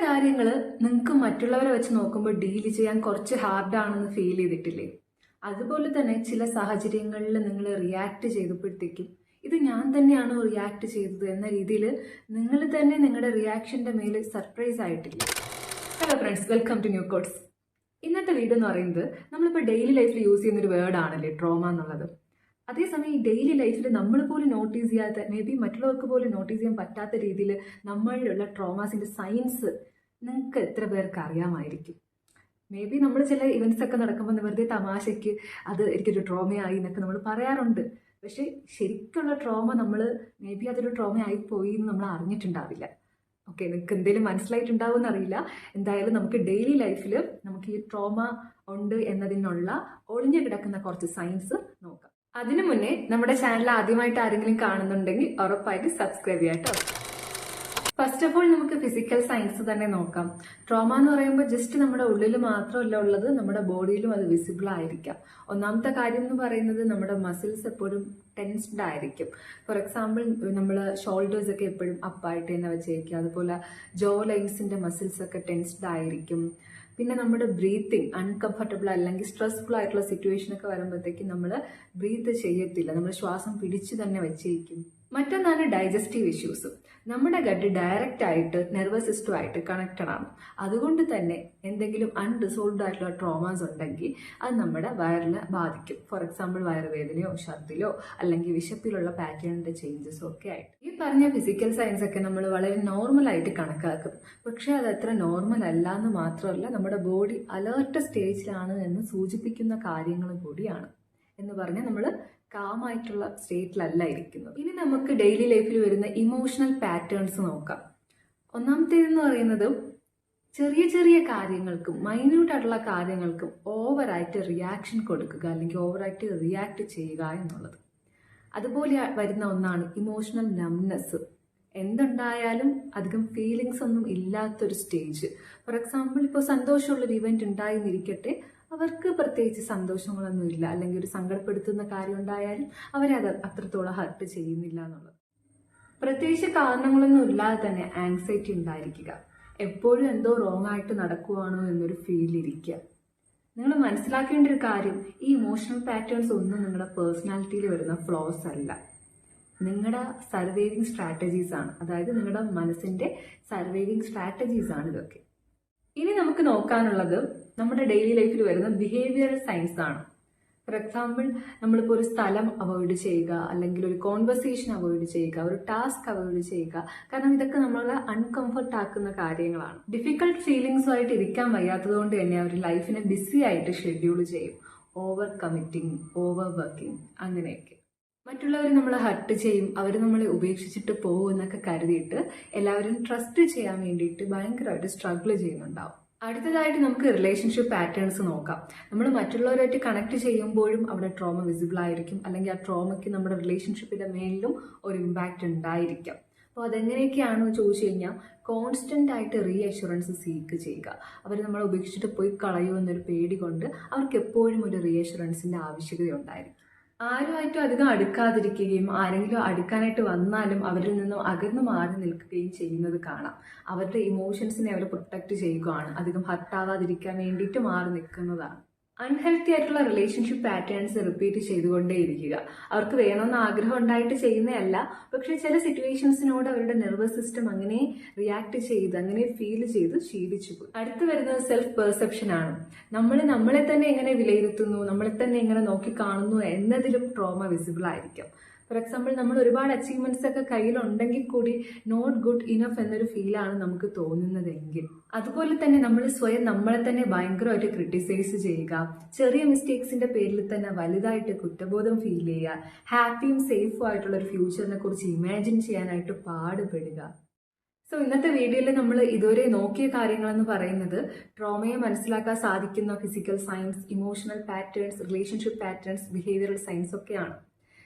കാര്യങ്ങൾ നിങ്ങൾക്ക് മറ്റുള്ളവരെ വെച്ച് നോക്കുമ്പോൾ ഡീൽ ചെയ്യാൻ കുറച്ച് ഹാർഡാണെന്ന് ഫീൽ ചെയ്തിട്ടില്ലേ? അതുപോലെ തന്നെ ചില സാഹചര്യങ്ങളിൽ നിങ്ങൾ റിയാക്ട് ചെയ്തപ്പോഴത്തേക്കും ഇത് ഞാൻ തന്നെയാണോ റിയാക്ട് ചെയ്തത് എന്ന രീതിയിൽ നിങ്ങൾ തന്നെ നിങ്ങളുടെ റിയാക്ഷന്റെ മേലെ സർപ്രൈസ് ആയിട്ടില്ല? Hello friends, welcome to new codes. ഇന്നത്തെ വീഡിയോ എന്ന് പറയുന്നത് നമ്മളിപ്പോൾ ഡെയിലി ലൈഫിൽ യൂസ് ചെയ്യുന്ന ഒരു വേർഡ് ആണല്ലേ ട്രോമ എന്നുള്ളത്. അതേസമയം ഈ ഡെയിലി ലൈഫിൽ നമ്മൾ പോലും നോട്ടീസ് ചെയ്യാത്ത, മേ ബി മറ്റുള്ളവർക്ക് പോലും നോട്ടീസ് ചെയ്യാൻ പറ്റാത്ത രീതിയിൽ നമ്മളിലുള്ള ട്രോമാസിന്റെ സയൻസ് നിങ്ങൾക്ക് എത്ര പേർക്ക് അറിയാമായിരിക്കും? മേ ബി നമ്മൾ ചില ഇവന്റ്സ് ഒക്കെ നടക്കുമ്പോൾ വെറുതെ തമാശയ്ക്ക് അത് എനിക്കൊരു ട്രോമയായി എന്നൊക്കെ നമ്മൾ പറയാറുണ്ട്. പക്ഷെ ശരിക്കുള്ള ട്രോമ നമ്മൾ മേ ബി അതൊരു ട്രോമയായി പോയി എന്ന് നമ്മൾ അറിഞ്ഞിട്ടുണ്ടാവില്ല. ഓക്കെ, നിങ്ങൾക്ക് എന്തെങ്കിലും മനസ്സിലായിട്ടുണ്ടാവും എന്നറിയില്ല. എന്തായാലും നമുക്ക് ഡെയിലി ലൈഫിൽ നമുക്ക് ഈ ട്രോമ ഉണ്ട് എന്നതിനുള്ള ഒളിഞ്ഞു കിടക്കുന്ന കുറച്ച് സയൻസ് നോക്കാം. അതിനു മുന്നേ നമ്മുടെ ചാനൽ ആദ്യമായിട്ട് ആരെങ്കിലും കാണുന്നുണ്ടെങ്കിൽ ഉറപ്പായിട്ട് സബ്സ്ക്രൈബ് ചെയ്യാം കേട്ടോ. ഫസ്റ്റ് ഓഫ് ഓൾ നമുക്ക് ഫിസിക്കൽ സയൻസ് തന്നെ നോക്കാം. ട്രോമ എന്ന് പറയുമ്പോൾ ജസ്റ്റ് നമ്മുടെ ഉള്ളിൽ മാത്രമല്ല ഉള്ളത്, നമ്മുടെ ബോഡിയിലും അത് വിസിബിൾ ആയിരിക്കാം. ഒന്നാമത്തെ കാര്യം എന്ന് പറയുന്നത് നമ്മുടെ മസിൽസ് എപ്പോഴും ടെൻസ്ഡ് ആയിരിക്കും. ഫോർ എക്സാമ്പിൾ നമ്മൾ ഷോൾഡേഴ്സ് ഒക്കെ എപ്പോഴും അപ്പായിട്ട് തന്നെ വെച്ചേക്കുക. അതുപോലെ ജോ ലൈൻസിന്റെ മസിൽസ് ഒക്കെ ടെൻസ്ഡ് ആയിരിക്കും. പിന്നെ നമ്മുടെ ബ്രീത്തിങ് അൺകംഫർട്ടബിൾ അല്ലെങ്കിൽ സ്ട്രെസ്ഫുൾ ആയിട്ടുള്ള സിറ്റുവേഷൻ ഒക്കെ വരുമ്പോഴത്തേക്കും നമ്മൾ ബ്രീത്ത് ചെയ്യത്തില്ല, നമ്മൾ ശ്വാസം പിടിച്ചു തന്നെ വെച്ചേക്കും. മറ്റൊന്നാണ് ഡൈജസ്റ്റീവ് ഇഷ്യൂസ്. നമ്മുടെ ഗട്ട് ഡയറക്റ്റ് ആയിട്ട് നെർവസ് സിസ്റ്റമായിട്ട് കണക്റ്റഡ് ആണ്. അതുകൊണ്ട് തന്നെ എന്തെങ്കിലും അൺറിസോൾവ്ഡ് ആയിട്ടുള്ള ട്രോമാസ് ഉണ്ടെങ്കിൽ അത് നമ്മുടെ വയറിനെ ബാധിക്കും. ഫോർ എക്സാമ്പിൾ വയറുവേദനയോ ഛർദിലോ അല്ലെങ്കിൽ വിശപ്പിലുള്ള പാറ്റേണിന്റെ ചേഞ്ചസോ ഒക്കെ ആയിട്ട്. ഈ പറഞ്ഞ ഫിസിക്കൽ സയൻസ് ഒക്കെ നമ്മൾ വളരെ നോർമൽ ആയിട്ട് കണക്കാക്കും. പക്ഷെ അത് അത്ര നോർമൽ അല്ല എന്ന് മാത്രമല്ല, നമ്മുടെ ബോഡി അലേർട്ട് സ്റ്റേജിലാണ് എന്ന് സൂചിപ്പിക്കുന്ന കാര്യങ്ങളും കൂടിയാണ്. എന്ന് പറഞ്ഞാൽ നമ്മൾ കാമായിട്ടുള്ള സ്റ്റേറ്റിലല്ല ഇരിക്കുന്നത്. ഇനി നമുക്ക് ഡെയിലി ലൈഫിൽ വരുന്ന ഇമോഷണൽ പാറ്റേൺസ് നോക്കാം. ഒന്നാമത്തേതെന്ന് പറയുന്നത് ചെറിയ ചെറിയ കാര്യങ്ങൾക്കും മൈന്യൂട്ട് ആയിട്ടുള്ള കാര്യങ്ങൾക്കും ഓവറായിട്ട് റിയാക്ഷൻ കൊടുക്കുക അല്ലെങ്കിൽ ഓവറായിട്ട് റിയാക്ട് ചെയ്യുക എന്നുള്ളത്. അതുപോലെ വരുന്ന ഒന്നാണ് ഇമോഷണൽ നംനെസ്. എന്തുണ്ടായാലും അധികം ഫീലിങ്സ് ഒന്നും ഇല്ലാത്തൊരു സ്റ്റേജ്. ഫോർ എക്സാമ്പിൾ ഇപ്പോൾ സന്തോഷമുള്ളൊരു ഇവന്റ് ഉണ്ടായിരുന്നിരിക്കട്ടെ, അവർക്ക് പ്രത്യേകിച്ച് സന്തോഷങ്ങളൊന്നും ഇല്ല, അല്ലെങ്കിൽ ഒരു സങ്കടപ്പെടുത്തുന്ന കാര്യം ഉണ്ടായാലും അവരെ അത് അത്രത്തോളം ഹർട്ട് ചെയ്യുന്നില്ല എന്നുള്ളത്. പ്രത്യേകിച്ച് കാരണങ്ങളൊന്നും ഇല്ലാതെ തന്നെ ആങ്സൈറ്റി ഉണ്ടായിരിക്കുക, എപ്പോഴും എന്തോ റോങ് ആയിട്ട് നടക്കുവാണോ എന്നൊരു ഫീൽ ഇരിക്കുക. നിങ്ങൾ മനസ്സിലാക്കേണ്ട ഒരു കാര്യം, ഈ ഇമോഷണൽ പാറ്റേൺസ് ഒന്നും നിങ്ങളുടെ പേഴ്സണാലിറ്റിയിൽ വരുന്ന ഫ്ലോസ് അല്ല, നിങ്ങളുടെ സർവൈവിങ് സ്ട്രാറ്റജീസ് ആണ്. അതായത് നിങ്ങളുടെ മനസ്സിന്റെ സർവൈവിങ് സ്ട്രാറ്റജീസ് ആണ് ഇതൊക്കെ. ഇനി നമുക്ക് നോക്കാനുള്ളത് നമ്മുടെ ഡെയിലി ലൈഫിൽ വരുന്ന ബിഹേവിയറൽ സയൻസ് ആണ്. ഫോർ എക്സാമ്പിൾ നമ്മളിപ്പോൾ ഒരു സ്ഥലം അവോയ്ഡ് ചെയ്യുക, അല്ലെങ്കിൽ ഒരു കോൺവെർസേഷൻ അവോയ്ഡ് ചെയ്യുക, ഒരു ടാസ്ക് അവോയ്ഡ് ചെയ്യുക. കാരണം ഇതൊക്കെ നമ്മളെ അൺകംഫർട്ട് ആക്കുന്ന കാര്യങ്ങളാണ്. ഡിഫിക്കൾട്ട് ഫീലിങ്സുമായിട്ട് ഇരിക്കാൻ വയ്യാത്തത് കൊണ്ട് തന്നെ അവർ ലൈഫിനെ ബിസി ആയിട്ട് ഷെഡ്യൂൾ ചെയ്യും. ഓവർ കമ്മിറ്റിങ്, ഓവർ വർക്കിംഗ്, അങ്ങനെയൊക്കെ. മറ്റുള്ളവർ നമ്മളെ ഹർട്ട് ചെയ്യും, അവർ നമ്മളെ ഉപേക്ഷിച്ചിട്ട് പോകും എന്നൊക്കെ കരുതിയിട്ട് എല്ലാവരും ട്രസ്റ്റ് ചെയ്യാൻ വേണ്ടിയിട്ട് ഭയങ്കരമായിട്ട് സ്ട്രഗിൾ ചെയ്യുന്നുണ്ടാവും. അടുത്തതായിട്ട് നമുക്ക് റിലേഷൻഷിപ്പ് പാറ്റേൺസ് നോക്കാം. നമ്മൾ മറ്റുള്ളവരായിട്ട് കണക്ട് ചെയ്യുമ്പോഴും അവിടെ ട്രോമ വിസിബിൾ ആയിരിക്കും, അല്ലെങ്കിൽ ആ ട്രോമയ്ക്ക് നമ്മുടെ റിലേഷൻഷിപ്പിന്റെ മേലിലും ഒരു ഇമ്പാക്റ്റ് ഉണ്ടായിരിക്കാം. അപ്പോൾ അതെങ്ങനെയൊക്കെയാണെന്ന് ചോദിച്ചു കഴിഞ്ഞാൽ, കോൺസ്റ്റന്റ് ആയിട്ട് റീഅഷുറൻസ് സീക്ക് ചെയ്യുക. അവർ നമ്മളെ ഉപേക്ഷിച്ചിട്ട് പോയി കളയുമെന്നൊരു പേടി കൊണ്ട് അവർക്ക് എപ്പോഴും ഒരു റീഅഷുറൻസിന്റെ ആവശ്യകത ഉണ്ടായിരിക്കും. ആരുമായിട്ടും അധികം അടുക്കാതിരിക്കുകയും ആരെങ്കിലും അടുക്കാനായിട്ട് വന്നാലും അവരിൽ നിന്നും അകന്നു മാറി നിൽക്കുകയും ചെയ്യുന്നത് കാണാം. അവരുടെ ഇമോഷൻസിനെ അവർ പ്രൊട്ടക്ട് ചെയ്യുകയാണ്, അധികം ഹർട്ടാവാതിരിക്കാൻ വേണ്ടിയിട്ട് മാറി നിൽക്കുന്നതാണ്. അൺഹെൽത്തി ആയിട്ടുള്ള റിലേഷൻഷിപ്പ് പാറ്റേൺസ് റിപ്പീറ്റ് ചെയ്തുകൊണ്ടേയിരിക്കുക. അവർക്ക് വേണമെന്ന് ആഗ്രഹം ഉണ്ടായിട്ട് ചെയ്യുന്നതല്ല, പക്ഷെ ചില സിറ്റുവേഷൻസിനോട് അവരുടെ നെർവസ് സിസ്റ്റം അങ്ങനെ റിയാക്ട് ചെയ്ത്, അങ്ങനെ ഫീൽ ചെയ്ത് ശീലിച്ചു പോയി. അടുത്ത് വരുന്നത് സെൽഫ് പെർസെപ്ഷൻ ആണ്. നമ്മളെ തന്നെ എങ്ങനെ വിലയിരുത്തുന്നു, നമ്മളെ തന്നെ എങ്ങനെ നോക്കി കാണുന്നു എന്നതിലും ട്രോമ വിസിബിൾ ആയിരിക്കും. ഫോർ എക്സാമ്പിൾ നമ്മൾ ഒരുപാട് അച്ചീവ്മെന്റ്സ് ഒക്കെ കയ്യിലുണ്ടെങ്കിൽ കൂടി നോട്ട് ഗുഡ് ഇനഫ് എന്നൊരു ഫീലാണ് നമുക്ക് തോന്നുന്നതെങ്കിൽ, അതുപോലെ തന്നെ നമ്മൾ സ്വയം നമ്മളെ തന്നെ ഭയങ്കരമായിട്ട് ക്രിട്ടിസൈസ് ചെയ്യുക, ചെറിയ മിസ്റ്റേക്സിന്റെ പേരിൽ തന്നെ വലുതായിട്ട് കുറ്റബോധം ഫീൽ ചെയ്യുക, ഹാപ്പിയും സേഫും ആയിട്ടുള്ള ഒരു ഫ്യൂച്ചറിനെ കുറിച്ച് ഇമാജിൻ ചെയ്യാനായിട്ട് പാടുപെടുക. സോ ഇന്നത്തെ വീഡിയോയിൽ നമ്മൾ ഇതുവരെ നോക്കിയ കാര്യങ്ങളെന്ന് പറയുന്നത് ട്രോമയെ മനസ്സിലാക്കാൻ സാധിക്കുന്ന physical science, emotional patterns, relationship patterns, behavioural science ഒക്കെയാണ്.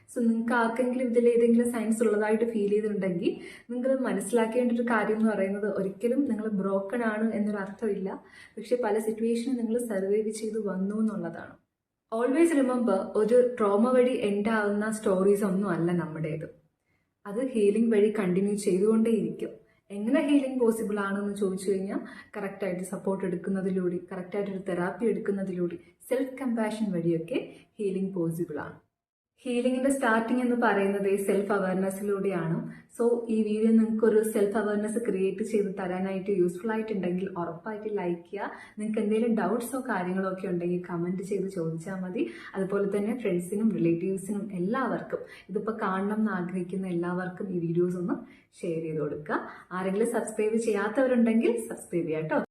സോ നിങ്ങൾക്ക് ആർക്കെങ്കിലും ഇതിൽ ഏതെങ്കിലും സയൻസ് ഉള്ളതായിട്ട് ഫീൽ ചെയ്തിട്ടുണ്ടെങ്കിൽ നിങ്ങൾ മനസ്സിലാക്കേണ്ട ഒരു കാര്യം എന്ന് പറയുന്നത്, ഒരിക്കലും നിങ്ങൾ ബ്രോക്കൺ ആണ് എന്നൊരു അർത്ഥമില്ല, പക്ഷെ പല സിറ്റുവേഷനും നിങ്ങൾ സർവൈവ് ചെയ്ത് വന്നു എന്നുള്ളതാണ്. ഓൾവേസ് റിമെമ്പർ, ഒരു ട്രോമ വഴി എൻഡ് ആവുന്ന സ്റ്റോറീസ് ഒന്നും അല്ല നമ്മുടേത്. അത് ഹീലിംഗ് വഴി കണ്ടിന്യൂ ചെയ്തുകൊണ്ടേയിരിക്കും. എങ്ങനെ ഹീലിംഗ് പോസിബിൾ ആണെന്ന് ചോദിച്ചു കഴിഞ്ഞാൽ കറക്റ്റായിട്ട് സപ്പോർട്ട് എടുക്കുന്നതിലൂടെ, കറക്റ്റായിട്ടൊരു തെറാപ്പി എടുക്കുന്നതിലൂടെ, സെൽഫ് കമ്പാഷൻ വഴിയൊക്കെ ഹീലിംഗ് പോസിബിൾ ആണ്. ഹീലിംഗിന്റെ സ്റ്റാർട്ടിംഗ് എന്ന് പറയുന്നത് സെൽഫ് അവയർനെസ്സിലൂടെയാണ്. സോ ഈ വീഡിയോ നിങ്ങൾക്ക് ഒരു സെൽഫ് അവയർനെസ് ക്രിയേറ്റ് ചെയ്ത് തരാനായിട്ട് യൂസ്ഫുൾ ആയിട്ടുണ്ടെങ്കിൽ ഉറപ്പായിട്ട് ലൈക്ക് ചെയ്യുക. നിങ്ങൾക്ക് എന്തെങ്കിലും ഡൗട്ട്സോ കാര്യങ്ങളോ ഒക്കെ ഉണ്ടെങ്കിൽ കമൻറ്റ് ചെയ്ത് ചോദിച്ചാൽ മതി. അതുപോലെ തന്നെ ഫ്രണ്ട്സിനും റിലേറ്റീവ്സിനും എല്ലാവർക്കും, ഇതിപ്പോൾ കാണണം എന്ന് ആഗ്രഹിക്കുന്ന എല്ലാവർക്കും ഈ വീഡിയോസ് ഒന്ന് ഷെയർ ചെയ്ത് കൊടുക്കുക. ആരെങ്കിലും സബ്സ്ക്രൈബ് ചെയ്യാത്തവരുണ്ടെങ്കിൽ സബ്സ്ക്രൈബ് ചെയ്യാം കേട്ടോ.